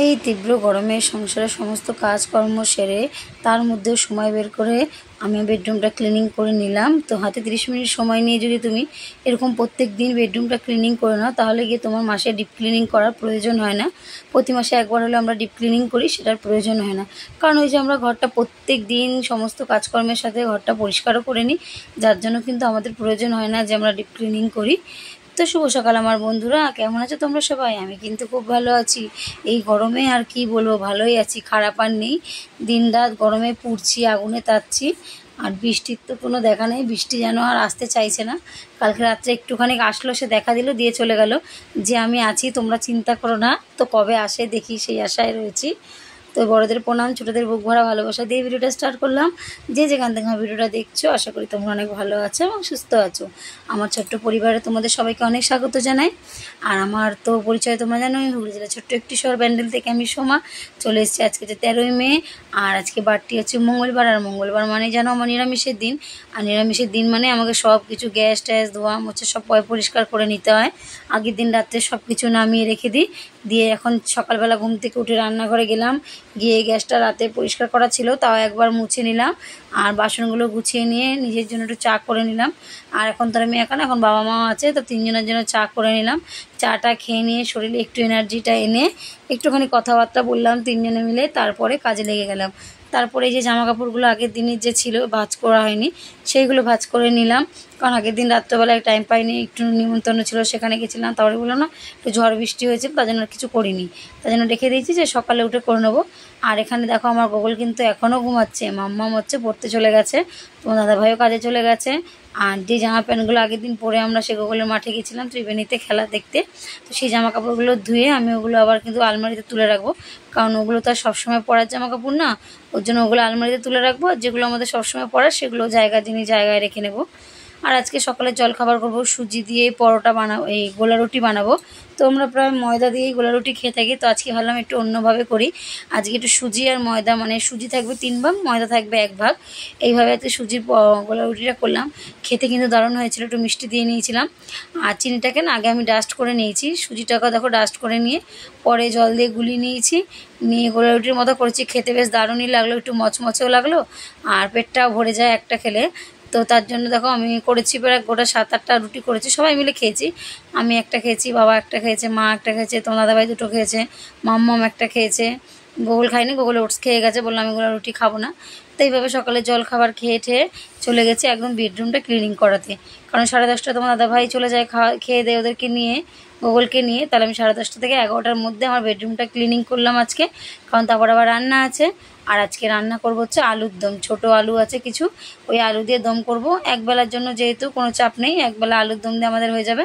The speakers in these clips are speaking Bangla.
এই তীব্র গরমে সংসারের সমস্ত কাজকর্ম সেরে তার মধ্যেও সময় বের করে আমি বেডরুমটা ক্লিনিং করে নিলাম। তো হাতে 30 মিনিট সময় নিয়ে যদি তুমি এরকম প্রত্যেক দিন বেডরুমটা ক্লিনিং করে নাও, তাহলে গিয়ে তোমার মাসে ডিপ ক্লিনিং করার প্রয়োজন হয় না। প্রতি মাসে একবার হলে আমরা ডিপ ক্লিনিং করি, সেটার প্রয়োজন হয় না। কারণ ওই যে আমরা ঘরটা প্রত্যেক দিন সমস্ত কাজকর্মের সাথে ঘরটা পরিষ্কারও করে নিই, যার জন্য কিন্তু আমাদের প্রয়োজন হয় না যে আমরা ডিপ ক্লিনিং করি। তো শুভ সকাল আমার বন্ধুরা, কেমন আছো তোমরা সবাই? আমি কিন্তু খুব ভালো আছি। এই গরমে আর কি বলবো, ভালোই আছি, খারাপ আর নেই। দিন রাত গরমে পুড়ছি, আগুনে তাচ্ছি। আর বৃষ্টির তো কোনো দেখা নেই, বৃষ্টি যেন আর আসতে চাইছে না। কালকে রাত্রে একটুখানি আসলো, সে দেখা দিল, দিয়ে চলে গেল যে আমি আছি, তোমরা চিন্তা করো না। তো কবে আসে দেখি, সেই আশায় রয়েছি। তো বড়দের প্রণাম, ছোটোদের বুক ভরা ভালোবাসা দিয়ে ভিডিওটা স্টার্ট করলাম। যে যেখান থেকে আমার ভিডিওটা দেখছো, আশা করি তোমরা অনেক ভালো আছো এবং সুস্থ আছো। আমার ছোট্ট পরিবারে তোমাদের সবাইকে অনেক স্বাগত জানাই। আর আমার তো পরিচয় তোমরা জানোই, হুগলি জেলা ছোট্ট একটি শহর ব্যান্ডেল থেকে আমি সোমা চলে এসেছি। আজকে যে 13ই মে, আর আজকে বারটি হচ্ছে মঙ্গলবার। আর মঙ্গলবার মানে জানো আমার নিরামিষের দিন। আর নিরামিষের দিন মানে আমাকে সব কিছু গ্যাস ট্যাস ধোয়া মোছা সব পরিষ্কার করে নিতে হয়। আগের দিন রাত্রে সব কিছু নামিয়ে রেখে দিই, দিয়ে এখন সকালবেলা ঘুম থেকে উঠে রান্নাঘরে গেলাম, গিয়ে গ্যাসটা রাতে পরিষ্কার করা ছিল, তাও একবার মুছে নিলাম। আর বাসনগুলো গুছিয়ে নিয়ে নিজের জন্য একটু চা করে নিলাম। আর এখন তো আমি এখন বাবা মা আছে, তো তিনজনের জন্য চা করে নিলাম। চাটা খেয়ে নিয়ে শরীরে একটু এনার্জিটা এনে একটুখানি কথাবার্তা বললাম তিনজনে মিলে, তারপরে কাজে লেগে গেলাম। তারপরে এই যে জামা কাপড়গুলো আগের দিনের যে ছিল ভাঁজ করা হয়নি, সেইগুলো ভাঁজ করে নিলাম। কারণ আগের দিন রাত্রেবেলায় টাইম পাইনি, একটু নিমন্ত্রণ ছিল, সেখানে গেছিলাম। তারপরে বললাম না, একটু ঝড় বৃষ্টি হয়েছে, তার জন্য কিছু করিনি, তার জন্য রেখে দিয়েছি যে সকালে উঠে করে নেবো। আর এখানে দেখো আমার গোগল কিন্তু এখনও ঘুমাচ্ছে, মাম্মাম হচ্ছে পড়তে চলে গেছে, তোমার দাদাভাইও কাজে চলে গেছে। আর যে জামা প্যান্টগুলো আগের দিন পরে আমরা সে গোগলের মাঠে গেছিলাম ত্রিবেণীতে খেলা দেখতে, তো সেই জামা কাপড়গুলো ধুয়ে আমি ওগুলো আবার কিন্তু আলমারিতে তুলে রাখবো। কারণ ওগুলো তো আর সবসময় পরার জামা কাপড় না, ওর জন্য ওগুলো আলমারিতে তুলে রাখবো। আর যেগুলো আমাদের সবসময় পরার, সেগুলো জায়গায় রেখে নেবো। আর আজকে সকালে জলখাবার করবো, সুজি দিয়ে পরোটা বানাবো, এই গোলা রুটি বানাবো। তো আমরা প্রায় ময়দা দিয়েই গোলা রুটি খেয়ে থাকি, তো আজকে ভাবলাম একটু অন্যভাবে করি। আজকে একটু সুজি আর ময়দা, মানে সুজি থাকবে 3 ভাগ, ময়দা থাকবে 1 ভাগ, এইভাবে আজকে সুজির গোলা রুটিটা করলাম। খেতে কিন্তু দারুণ হয়েছিল, একটু মিষ্টি দিয়ে নিয়েছিলাম। আর চিনিটাকে না আগে আমি ডাস্ট করে নিয়েছি, সুজিটাকে দেখো ডাস্ট করে নিয়ে পরে জল দিয়ে গুলিয়ে নিয়েছি, নিয়ে গোলা রুটির মতো করেছি। খেতে বেশ দারুণই লাগলো, একটু মচমচেও লাগলো, আর পেটটাও ভরে যায় একটা খেলে। তো তার জন্য দেখো আমি করেছি প্রায় গোটা 7-8টা রুটি করেছি, সবাই মিলে খেয়েছি। আমি একটা খেয়েছি, বাবা একটা খেয়েছে, মা একটা খেয়েছে, তোমার দাদাভাই 2টো খেয়েছে, মাম্মাম একটা খেয়েছে। গোগল খাইনি, গোগল ওটস খেয়ে গেছে, বললাম আমি এগুলো রুটি খাবো না। তো এইভাবে সকালে জল খাবার খেয়ে ঠেয়ে চলে গেছে একদম বেডরুমটা ক্লিনিং করাতে। কারণ 10:30 তোমার দাদাভাই চলে যায় খেয়ে দেয় ওদেরকে নিয়ে, গোগলকে নিয়ে। তাহলে আমি 10:30 থেকে 11টার মধ্যে আমার বেডরুমটা ক্লিনিং করলাম আজকে। কারণ তারপর আবার রান্না আছে। আর আজকে রান্না করবো হচ্ছে আলুর দম, ছোটো আলু আছে কিছু, ওই আলু দিয়ে দম করব একবেলার জন্য, যেহেতু কোনো চাপ নেই, একবেলা আলুর দম দিয়ে আমাদের হয়ে যাবে।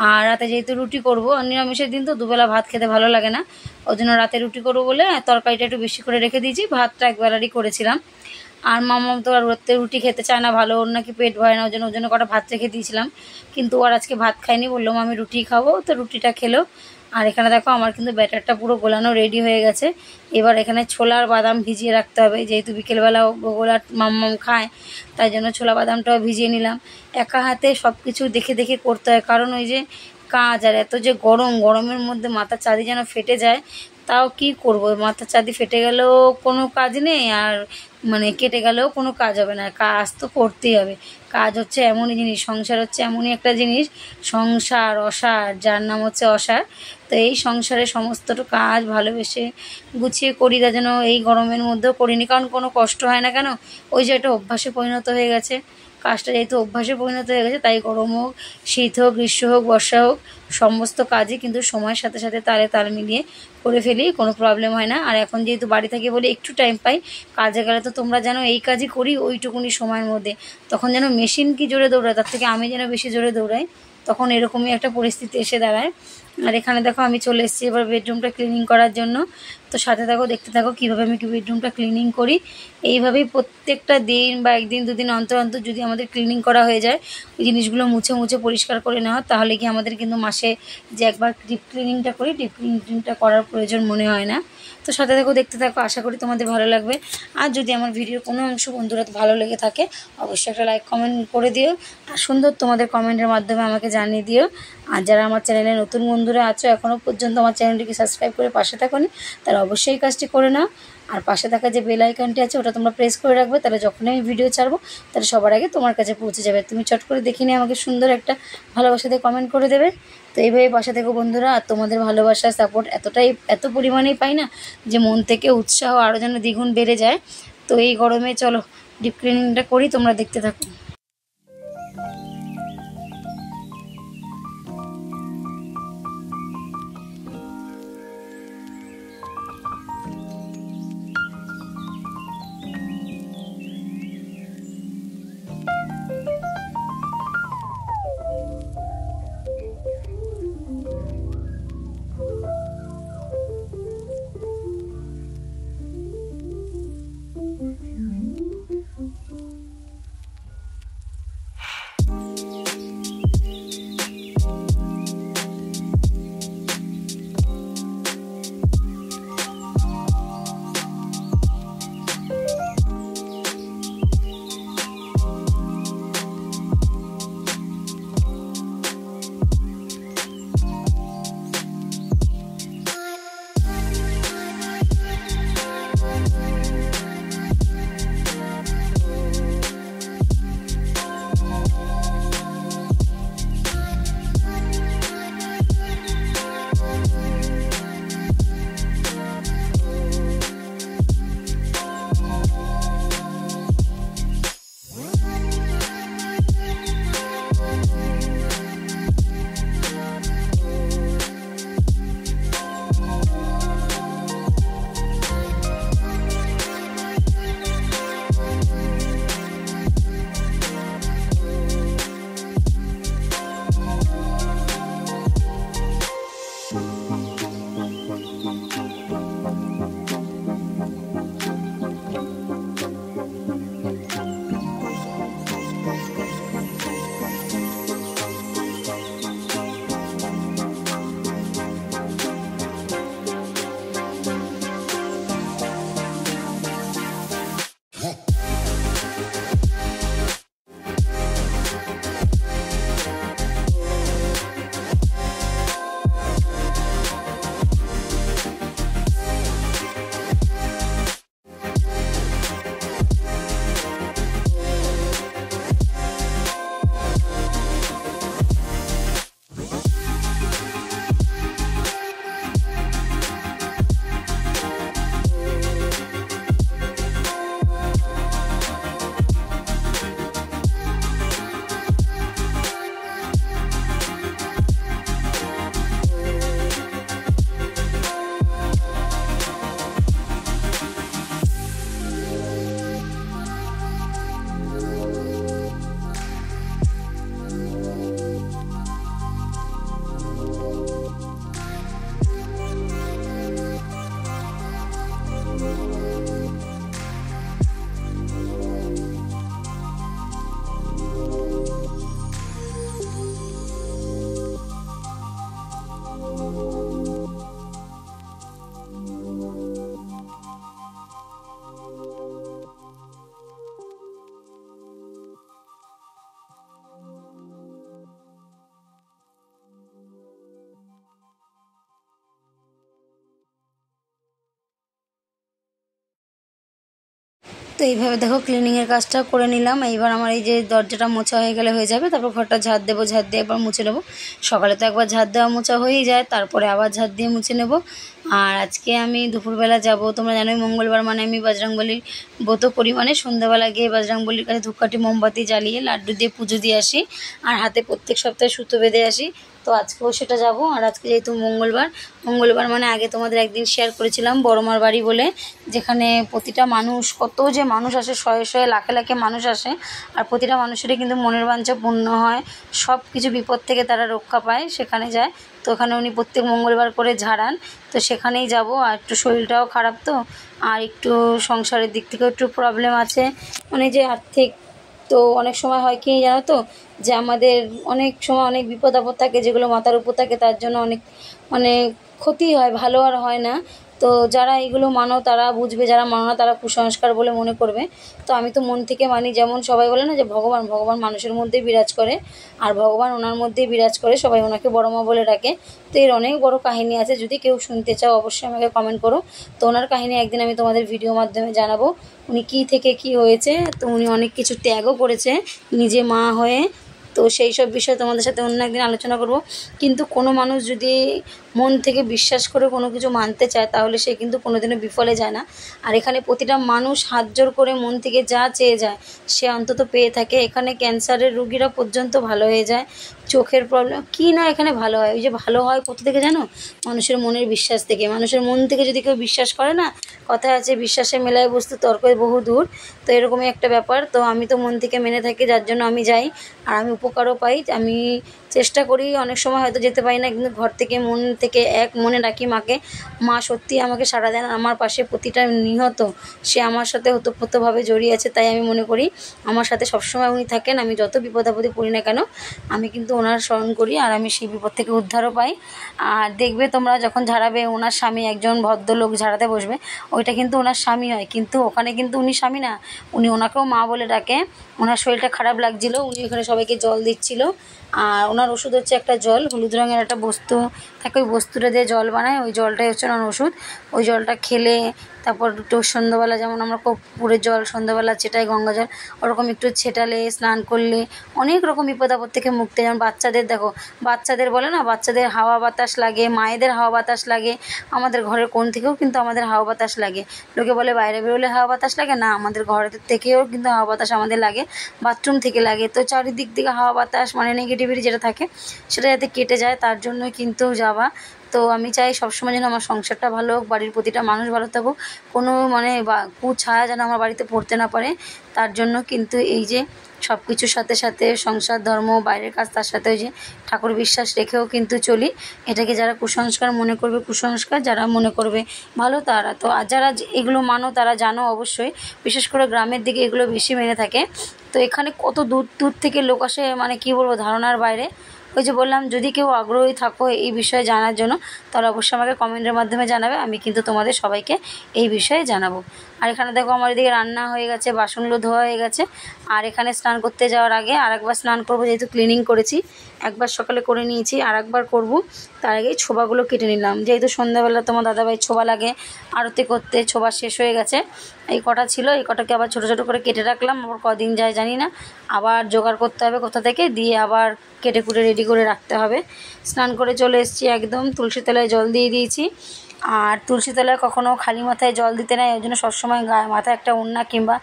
আর রাতে যেহেতু রুটি করব, নিরামিষের দিন তো দুবেলা ভাত খেতে ভালো লাগে না, ওই জন্য রাতে রুটি করবো বলে তরকারিটা একটু বেশি করে রেখে দিয়েছি, ভাতটা একবেলারই করেছিলাম। আর মাম্মাম তো আর রাতে রুটি খেতে চায় না, ভালো, ওর নাকি পেট ভরে না, ওর জন্য কটা ভাত রেখে দিয়েছিলাম। কিন্তু আর আজকে ভাত খাইনি, বললাম আমি রুটি খাবো, তো রুটিটা খেলো। আর এখানে দেখো আমার কিন্তু ব্যাটারটা পুরো গোলানো রেডি হয়ে গেছে। এবার এখানে ছোলা আর বাদাম ভিজিয়ে রাখতে হবে, যেহেতু বিকেলবেলা গোগল আর মাম্মাম খায়, তাই জন্য ছোলা বাদামটাও ভিজিয়ে নিলাম। একা হাতে সব কিছু দেখে দেখে করতে হয়, কারণ ওই যে কাজ, আর এত যে গরমের মধ্যে মাথার চাঁদি যেন ফেটে যায়। তাও কি করব, মাথার চাঁদি ফেটে গেলেও কোনো কাজ নেই, আর মানে কেটে গেলেও কোনো কাজ হবে না, কাজ তো করতেই হবে। কাজ হচ্ছে এমনই জিনিস, সংসার হচ্ছে এমনই একটা জিনিস, সংসার অসার, যার নাম হচ্ছে অসার। তো এই সংসারে সমস্তটা কাজ ভালোবেসে গুছিয়ে করি, তা যেন এই গরমের মধ্যেও করিনি, কারণ কোনো কষ্ট হয় না কেন, ওই যে একটা অভ্যাসে পরিণত হয়ে গেছে। কাজটা যেহেতু অভ্যাসে পরিণত হয়ে গেছে, তাই গরম হোক, শীত হোক, গ্রীষ্ম হোক, বর্ষা হোক, সমস্ত কাজই কিন্তু সময়ের সাথে সাথে তালে তাল মিলিয়ে করে ফেলি, কোনো প্রবলেম হয় না। আর এখন যেহেতু বাড়ি থাকি বলে একটু টাইম পাই, কাজে গেলে তো তোমরা জানো এই কাজই করি ওইটুকুনি সময়ের মধ্যে, তখন যেন মেশিন কি জোরে দৌড়ায়, তার থেকে আমি যেন বেশি জোরে দৌড়াই, তখন এরকমই একটা পরিস্থিতি এসে দাঁড়ায়। আর এখানে দেখো আমি চলে এসেছি এবার বেডরুমটা ক্লিনিং করার জন্য। তো তো সাথে থাকো, দেখতে থাকো কীভাবে আমি বেডরুমটা ক্লিনিং করি। এইভাবেই প্রত্যেকটা দিন বা একদিন দুদিন অন্তর অন্তর যদি আমাদের ক্লিনিং করা হয়ে যায়, ওই জিনিসগুলো মুছে মুছে পরিষ্কার করে নেওয়া, তাহলে কি আমাদের কিন্তু মাসে যে একবার ডিপ ক্লিনিংটা করি, ডিপ ক্লিনিংটা করার প্রয়োজন মনে হয় না। তো সাথে থাকো, দেখতে থাকো, আশা করি তোমাদের ভালো লাগবে। আর যদি আমার ভিডিওর কোনো অংশ বন্ধুরা ভালো লেগে থাকে, অবশ্যই একটা লাইক কমেন্ট করে দিও, আর সুন্দর তোমাদের কমেন্টের মাধ্যমে আমাকে জানিয়ে দিও। আর যারা আমার চ্যানেলে নতুন বন্ধুরা আছো, এখনও পর্যন্ত আমার চ্যানেলটিকে সাবস্ক্রাইব করে পাশে থাকোনি, তারা অবশ্যই কাজটি করে নাও। আর পাশে থাকা যে বেল আইকনটি আছে ওটা তোমরা প্রেস করে রাখবে, তাহলে যখন আমি ভিডিও ছাড়বো তাহলে সবার আগে তোমার কাছে পৌঁছে যাবে। তুমি চট করে দেখে নিয়ে আমাকে সুন্দর একটা ভালোবাসা দিয়ে কমেন্ট করে দেবে। তো এইভাবে পাশে থেকো বন্ধুরা। আর তোমাদের ভালোবাসা সাপোর্ট এত পরিমাণেই পাই না যে মন থেকে উৎসাহ আরও যেন দ্বিগুণ বেড়ে যায়। তো এই গরমে চলো ডিপ ক্লিনিংটা করি, তোমরা দেখতে থাকো। তো এইভাবে দেখো ক্লিনিংয়ের কাজটা করে নিলাম। এইবার আমার এই যে দরজাটা মোছা হয়ে গেলে হয়ে যাবে, তারপর ঘরটা ঝাড় দেবো, ঝাড় দিয়ে একবার মুছে নেবো। সকালে তো একবার ঝাড় দেওয়া মোছা হয়েই যায়, তারপরে আবার ঝাড় দিয়ে মুছে নেব। আর আজকে আমি দুপুরবেলা যাব, তোমরা জানোই মঙ্গলবার মানে আমি বজরংবলীর ব্রত করি, মানে সন্ধ্যাবেলা গিয়ে বজরংবলীর কাছে ধূপকাঠি মোমবাতি জ্বালিয়ে লাড্ডু দিয়ে পুজো দিয়ে আসি, আর হাতে প্রত্যেক সপ্তাহে সুতো বেঁধে আসি। তো আজকেও সেটা যাব। আর আজকে যেহেতু মঙ্গলবার মানে আগে তোমাদের একদিন শেয়ার করেছিলাম বড়মার বাড়ি বলে, যেখানে প্রতিটা মানুষ, কত যে মানুষ আসে, শয়ে শয়ে লাখে লাখে মানুষ আসে, আর প্রতিটা মানুষেরই কিন্তু মনের বাঞ্ছা পূর্ণ হয়, সব কিছু বিপদ থেকে তারা রক্ষা পায়, সেখানে যায়। তো ওখানে উনি প্রত্যেক মঙ্গলবার করে ঝাড়ান, তো সেখানেই যাব। আর একটু শরীরটাও খারাপ, তো আর একটু সংসারের দিক থেকেও একটু প্রবলেম আছে, মানে যে আর্থিক। তো অনেক সময় হয় কি জানো তো, যে আমাদের অনেক সময় অনেক বিপদ আপদ থাকে যেগুলো মাথার উপর থাকে, তার জন্য অনেক মানে ক্ষতি হয়, ভালো আর হয় না। তো যারা এগুলো মানো তারা বুঝবে, যারা মানো না তারা কুসংস্কার বলে মনে করবে। তো আমি তো মন থেকে মানি, যেমন সবাই বলে না যে ভগবান ভগবান মানুষের মধ্যেই বিরাজ করে, আর ভগবান ওনার মধ্যেই বিরাজ করে, সবাই ওনাকে বড় মা বলে ডাকে। তো এর অনেক বড় কাহিনী আছে, যদি কেউ শুনতে চাও অবশ্যই আমাকে কমেন্ট করো। তো ওনার কাহিনী একদিন আমি তোমাদের ভিডিও মাধ্যমে জানাবো, উনি কী থেকে কি হয়েছে। তো উনি অনেক কিছু ত্যাগও করেছে নিজে মা হয়ে। তো সেই সব বিষয়ে তোমাদের সাথে অন্য একদিন আলোচনা করব। কিন্তু কোনো মানুষ যদি মন থেকে বিশ্বাস করে কোনো কিছু মানতে চায়, তাহলে সে কিন্তু কোনোদিনও বিফলে যায় না। আর এখানে প্রতিটা মানুষ হাত জোর করে মন থেকে যা চেয়ে যায় সে অন্তত পেয়ে থাকে। এখানে ক্যান্সারের রুগীরা পর্যন্ত ভালো হয়ে যায়, চোখের প্রবলেম কী না এখানে ভালো হয়। ওই যে ভালো হয় কোথা থেকে জানো? মানুষের মনের বিশ্বাস থেকে। মানুষের মন থেকে যদি কেউ বিশ্বাস করে না, কথায় আছে বিশ্বাসে মেলায় বস্তু তর্কে বহু দূর। তো এরকমই একটা ব্যাপার। তো আমি তো মন থেকে মেনে থাকি, যার জন্য আমি যাই, আর আমি উপকারও পাই। আমি চেষ্টা করি, অনেক সময় হয়তো যেতে পারি না, কিন্তু ঘর থেকে মন থেকে এক মনে ডাকি মাকে। মা সত্যিই আমাকে সাড়া দেন, আমার পাশে প্রতিটা নিহত সে আমার সাথে ওতপ্রোতভাবে জড়িয়ে আছে। তাই আমি মনে করি আমার সাথে সবসময় উনি থাকেন। আমি যত বিপদ আপদে পড়ি না কেন, আমি কিন্তু ওনার স্মরণ করি, আর আমি সেই বিপদ থেকে উদ্ধারও পাই। আর দেখবে তোমরা যখন ঝাড়াবে, ওনার স্বামী একজন ভদ্রলোক ঝাড়াতে বসবে, ওইটা কিন্তু ওনার স্বামী হয়, কিন্তু ওখানে কিন্তু উনি স্বামী না, উনি ওনাকেও মা বলে ডাকে। ওনার শরীরটা খারাপ লাগছিল, উনি ওখানে সবাইকে জল দিচ্ছিল। আর ওনার ওষুধ হচ্ছে একটা জল, হলুদ রঙের একটা বস্তু থাকে, ওই বস্তুটা দিয়ে জল বানায়, ওই জলটাই হচ্ছে ওনার ওষুধ। ওই জলটা খেলে তারপর একটু সন্ধ্যাবেলা, যেমন আমরা কর্পূরের জল সন্ধ্যাবেলা ছেটাই গঙ্গা জল, ওরকম একটু ছেটালে, স্নান করলে অনেক রকম বিপদ আপদ থেকে মুক্তি। যেমন বাচ্চাদের দেখো, বাচ্চাদের বলে না, বাচ্চাদের হাওয়া বাতাস লাগে, মায়েদের হাওয়া বাতাস লাগে, আমাদের ঘরের কোণ থেকেও কিন্তু আমাদের হাওয়া বাতাস লাগে। লোকে বলে বাইরে বেরোলে হাওয়া বাতাস লাগে, না, আমাদের ঘরের থেকেও কিন্তু হাওয়া বাতাস আমাদের লাগে, বাথরুম থেকে লাগে। তো চারিদিক থেকে হাওয়া বাতাস মানে নেগেটিভিটি যেটা থাকে সেটা যাতে কেটে যায়, তার জন্যই কিন্তু যাওয়া। তো আমি চাই সবসময় যেন আমার সংসারটা ভালো হোক, বাড়ির প্রতিটা মানুষ ভালো থাকুক, কোনো মানে কুছায়া যেন আমার বাড়িতে পড়তে না পারে। তার জন্য কিন্তু এই যে সব কিছুর সাথে সাথে সংসার, ধর্ম, বাইরের কাজ, তার সাথে ওই যে ঠাকুর বিশ্বাস রেখেও কিন্তু চলি। এটাকে যারা কুসংস্কার মনে করবে কুসংস্কার, যারা মনে করবে ভালো তারা তো। আর যারা এগুলো মানো তারা জানো অবশ্যই, বিশেষ করে গ্রামের দিকে এগুলো বেশি মেনে থাকে। তো এখানে কত দূর দূর থেকে লোক আসে, মানে কি বলবো, ধারণার বাইরে। ওই যে বললাম, যদি কেউ আগ্রহী থাকো এই বিষয়ে জানার জন্য, তাহলে অবশ্যই আমাকে কমেন্টের মাধ্যমে জানাবে, আমি কিন্তু তোমাদের সবাইকে এই বিষয়ে জানাবো। আর এখানে দেখো আমার এদিকে রান্না হয়ে গেছে, বাসনগুলো ধোয়া হয়ে গেছে। আর এখানে স্নান করতে যাওয়ার আগে আরেকবার স্নান করবো, যেহেতু ক্লিনিং করেছি, একবার সকালে করে নিয়েছি, আর একবার করবো। তার আগেই ছোবাগুলো কেটে নিলাম, যেহেতু সন্ধ্যাবেলা তোমার দাদাভাই ছোবা লাগে আরতি করতে, ছোবা শেষ হয়ে গেছে। এই কটা ছিল, এই কটাকে আবার ছোটো ছোটো করে কেটে রাখলাম, আবার কদিন যায় জানি না, আবার জোগাড় করতে হবে কোথা থেকে, দিয়ে আবার কেটে কুটে রেডি করে রাখতে হবে। স্নান করে চলে এসেছি, একদম তুলসী তলায় জল দিয়ে দিয়েছি। আর তুলসী তলায় কখনও খালি মাথায় জল দিতে নেই, ওই জন্য সবসময় মাথায় একটা ওড়না কিংবা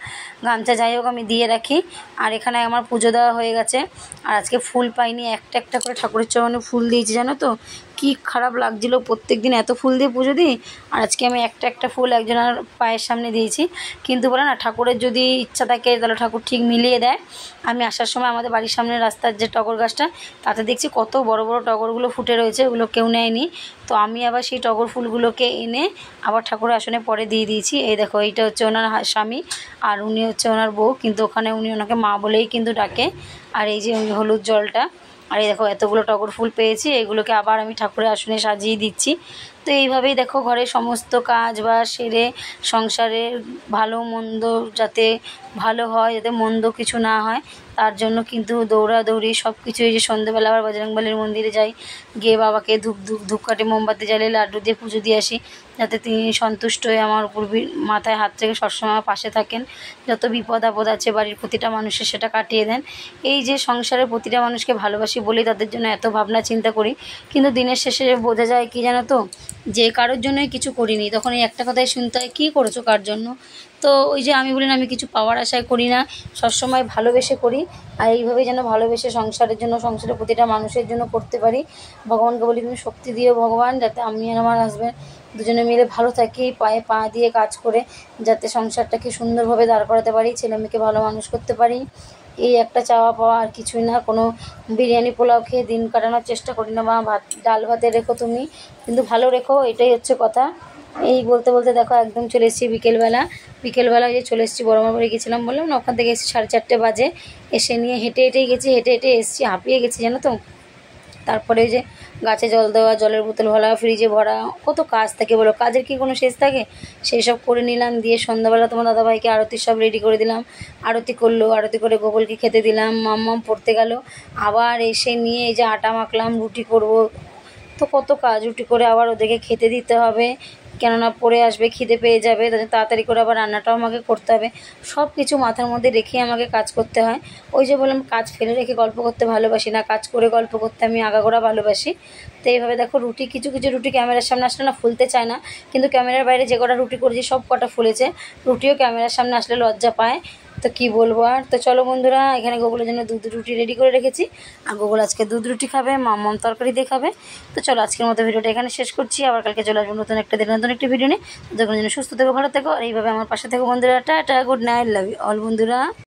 গামছা যাই হোক আমি দিয়ে রাখি। আর এখানে আমার পুজো দেওয়া হয়ে গেছে। আর আজকে ফুল পাইনি, একটা একটা করে ঠাকুরের চরণে ফুল দিয়েছি, জানো তো কি খারাপ লাগছিলো, প্রত্যেক দিন এত ফুল দিয়ে পুজো দিই, আর আজকে আমি একটা একটা ফুল একজনের পায়ের সামনে দিয়েছি। কিন্তু বলে না, ঠাকুরের যদি ইচ্ছা থাকে তাহলে ঠাকুর ঠিক মিলিয়ে দেয়। আমি আসার সময় আমাদের বাড়ির সামনে রাস্তার যে টগর গাছটা, তাতে দেখছি কত বড় বড় টগরগুলো ফুটে রয়েছে, ওগুলো কেউ নেয়নি। তো আমি আবার সেই টগর ফুলগুলোকে এনে আবার ঠাকুরের আসনে পরে দিয়ে দিয়েছি। এই দেখো, এইটা হচ্ছে ওনার স্বামী, আর উনি হচ্ছে ওনার বউ, কিন্তু ওখানে উনি ওনাকে মা বলেই কিন্তু ডাকে। আর এই যে হলুদ জলটা, আর এই দেখো এতগুলো টগর ফুল পেয়েছি, এগুলোকে আবার আমি ঠাকুরের আসনে সাজিয়ে দিচ্ছি। তো এইভাবেই দেখো ঘরের সমস্ত কাজ বা সেরে, সংসারের ভালো মন্দ যাতে ভালো হয়, যাতে মন্দ কিছু না হয়, তার জন্য কিন্তু দৌড়াদৌড়ি সব কিছু। এই যে সন্ধ্যেবেলা আবার বজরংবলীর মন্দিরে যাই, গিয়ে বাবাকে ধূপকাঠি মোমবাতি জ্বালিয়ে লাড্ডু দিয়ে পুজো দিয়ে আসি, যাতে তিনি সন্তুষ্ট হয়ে আমার উপর মাথায় হাত রেখে সবসময় আমার পাশে থাকেন, যত বিপদ আপদ আছে বাড়ির প্রতিটা মানুষের সেটা কাটিয়ে দেন। এই যে সংসারের প্রতিটা মানুষকে ভালোবাসি বলেই তাদের জন্য এত ভাবনা চিন্তা করি। কিন্তু দিনের শেষে বোঝা যায় কি জানো তো, যে কারোর জন্যই কিছু করিনি, তখন এই একটা কথাই শুনতে হয়, কী করেছো কার জন্য। তো ওই যে আমি বলি না, আমি কিছু পাওয়ার আশায় করি না, সবসময় ভালোবেসে করি। আর এইভাবেই যেন ভালোবেসে সংসারের জন্য, সংসারের প্রতিটা মানুষের জন্য করতে পারি। ভগবানকে বলি তুমি শক্তি দিও ভগবান, যাতে আমি আর আমার হাজব্যান্ড দুজনে মিলে ভালো থাকি, পায়ে পা দিয়ে কাজ করে যাতে সংসারটাকে সুন্দরভাবে দাঁড় করাতে পারি, ছেলে মেয়েকে ভালো মানুষ করতে পারি। এই একটা চাওয়া পাওয়া, আর কিছুই না। কোনো বিরিয়ানি পোলাও খেয়ে দিন কাটানোর চেষ্টা করি না, বা ভাত ডাল ভাতে রেখো তুমি, কিন্তু ভালো রেখো, এটাই হচ্ছে কথা। এই বলতে বলতে দেখো একদম চলে এসেছি বিকেলবেলা যে চলে এসেছি বড় মামার বাড়ি গেছিলাম বললাম না, ওখান থেকে এসে 4:30 বাজে। এসে নিয়ে হেঁটে হেঁটেই গেছি, হেঁটে হেঁটে এসেছি, হাঁপিয়ে গেছি জানো তো। তারপরে ওই যে গাছে জল দেওয়া, জলের বোতল ভরা, ফ্রিজে ভরা, কত কাজ থাকে বলো, কাজের কি কোনো শেষ থাকে? সেই সব করে নিলাম, দিয়ে সন্ধ্যাবেলা তোমার দাদাভাইকে আরতির সব রেডি করে দিলাম। আরতি করলো, আরতি করে গোপালকে খেতে দিলাম, মাম্মাম পড়তে গেল। আবার এসে নিয়ে এই যে আটা মাখলাম, রুটি করব। তো কত কাজ, রুটি করে আবার ওদেরকে খেতে দিতে হবে, কেননা পড়ে আসবে, খিদে পেয়ে যাবে, তাদের তাড়াতাড়ি করে আবার রান্নাটাও আমাকে করতে হবে। সব কিছু মাথার মধ্যে রেখে আমাকে কাজ করতে হয়। ওই যে বললাম, কাজ ফেলে রেখে গল্প করতে ভালোবাসি না, কাজ করে গল্প করতে আমি আগাগোড়া ভালোবাসি। তো এইভাবে দেখো রুটি, কিছু কিছু রুটি ক্যামেরার সামনে আসলে না ফুলতে চায় না, কিন্তু ক্যামেরার বাইরে যে কটা রুটি করেছি সব কটা ফুলেছে। রুটিও ক্যামেরার সামনে আসলে লজ্জা পায়, তো কি বলবো আর। তো চলো বন্ধুরা, এখানে গোকুলের জন্য দুধ রুটি রেডি করে রেখেছি, আর গোকুল আজকে দুধ রুটি খাবে, মাম্মাম তরকারি দিয়ে খাবে। তো চলো আজকের মতো ভিডিওটা এখানে শেষ করছি, আবার কালকে চলে আসবো নতুন একটা দিন, নতুন একটি ভিডিও নিয়ে। ততক্ষণের জন্য সুস্থ থেকো, ভালো থেকো, আর এইভাবে আমার পাশে থেকো বন্ধুরা। Tata, good night, love you all বন্ধুরা।